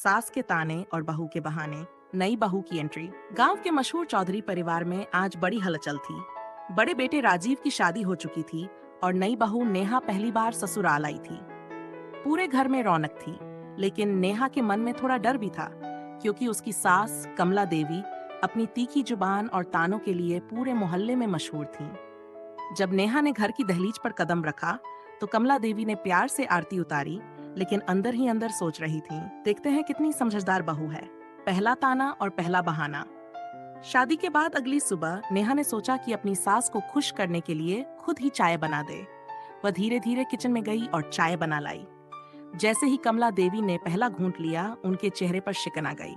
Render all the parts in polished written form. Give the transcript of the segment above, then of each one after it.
सास के ताने और बहू के बहाने। नई बहू की एंट्री। गांव के मशहूर चौधरी परिवार में आज बड़ी हलचल थी। बड़े बेटे राजीव की शादी हो चुकी थी और नई बहू नेहा पहली बार ससुराल आई थी। पूरे घर में रौनक थी, लेकिन नेहा के मन में थोड़ा डर भी था, क्योंकि उसकी सास कमला देवी अपनी तीखी जुबान और तानों के लिए पूरे मोहल्ले में मशहूर थीं। जब नेहा ने घर की दहलीज पर कदम रखा, तो कमला देवी ने प्यार से आरती उतारी, लेकिन अंदर ही अंदर सोच रही थीं, देखते हैं कितनी समझदार बहू है। पहला ताना और पहला बहाना। शादी के बाद अगली सुबह नेहा ने सोचा कि अपनी सास को खुश करने के लिए खुद ही चाय बना दे। वह धीरे धीरे किचन में गई और चाय बना लाई। जैसे ही कमला देवी ने पहला घूंट लिया, उनके चेहरे पर शिकन आ गई।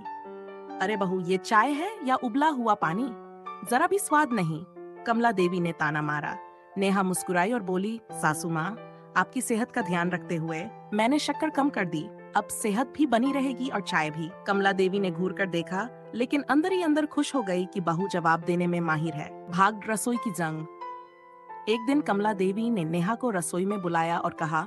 अरे बहू, ये चाय है या उबला हुआ पानी? जरा भी स्वाद नहीं, कमला देवी ने ताना मारा। नेहा मुस्कुराई और बोली, सासू माँ, आपकी सेहत का ध्यान रखते हुए मैंने शक्कर कम कर दी। अब सेहत भी बनी रहेगी और चाय भी। कमला देवी ने घूर कर देखा, लेकिन अंदर ही अंदर खुश हो गई कि बहू जवाब देने में माहिर है। भाग रसोई की जंग। एक दिन कमला देवी ने नेहा को रसोई में बुलाया और कहा,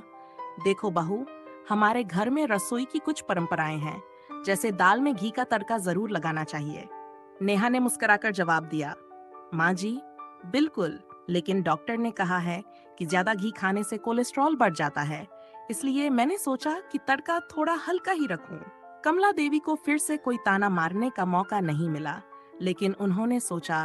देखो बहू, हमारे घर में रसोई की कुछ परंपराएं हैं, जैसे दाल में घी का तड़का जरूर लगाना चाहिए। नेहा ने मुस्कुराकर जवाब दिया, माँ जी, बिल्कुल, लेकिन डॉक्टर ने कहा है कि ज्यादा घी खाने से कोलेस्ट्रॉल बढ़ जाता है, इसलिए मैंने सोचा कि तड़का थोड़ा हल्का ही रखूं। कमला देवी को फिर से कोई ताना मारने का मौका नहीं मिला, लेकिन उन्होंने सोचा,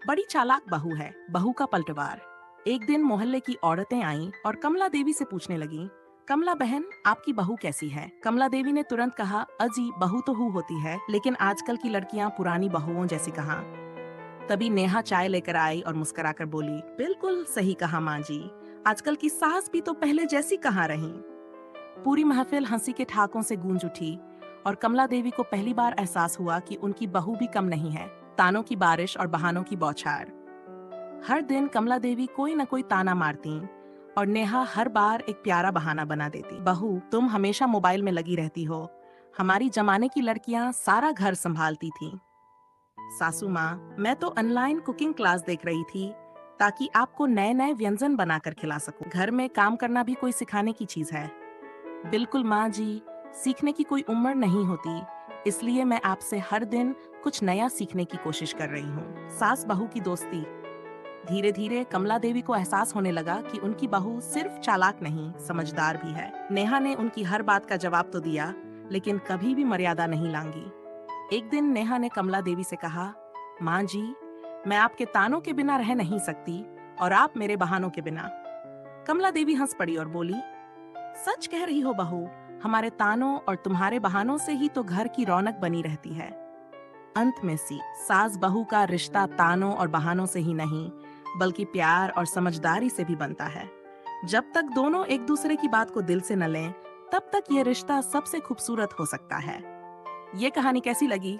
बड़ी चालाक बहू है। बहू का पलटवार। एक दिन मोहल्ले की औरतें आईं और कमला देवी से पूछने लगीं, कमला बहन, आपकी बहू कैसी है? कमला देवी ने तुरंत कहा, अजी, बहू तो हूँ होती है, लेकिन आजकल की लड़कियां पुरानी बहुओं जैसी कहाँ। तभी नेहा चाय लेकर आई और मुस्कुराकर बोली, बिल्कुल सही कहा माँ जी, आजकल की सास भी तो पहले जैसी कहाँ रही। पूरी महफिल हंसी के ठहाकों से गूंज उठी और कमला देवी को पहली बार एहसास हुआ कि उनकी बहू भी कम नहीं है। तानों की बारिश और बहानों की बौछार। हर दिन कमला देवी कोई न कोई ताना मारती और नेहा हर बार एक प्यारा बहाना बना देती। बहू, तुम हमेशा मोबाइल में लगी रहती हो, हमारी जमाने की लड़कियां सारा घर संभालती थीं। सासू माँ, मैं तो ऑनलाइन कुकिंग क्लास देख रही थी, ताकि आपको नए नए व्यंजन बनाकर खिला सकूं। घर में काम करना भी कोई सिखाने की चीज है। बिल्कुल माँ जी, सीखने की कोई उम्र नहीं होती, इसलिए मैं आपसे हर दिन कुछ नया सीखने की कोशिश कर रही हूँ। सास बहू की दोस्ती। धीरे धीरे कमला देवी को एहसास होने लगा कि उनकी बहू सिर्फ चालाक नहीं, समझदार भी है। नेहा ने उनकी हर बात का जवाब तो दिया, लेकिन कभी भी मर्यादा नहीं लांगी। एक दिन नेहा ने कमला देवी से कहा, माँ जी, मैं आपके तानों के बिना रह नहीं सकती और आप मेरे बहानों के बिना। कमला देवी हंस पड़ी और बोली, सच कह रही हो बहू, हमारे तानों और तुम्हारे बहानों से ही तो घर की रौनक बनी रहती है। अंत में सास बहू का रिश्ता तानों और बहानों से ही नहीं, बल्कि प्यार और समझदारी से भी बनता है। जब तक दोनों एक दूसरे की बात को दिल से न लें, तब तक ये रिश्ता सबसे खूबसूरत हो सकता है। ये कहानी कैसी लगी,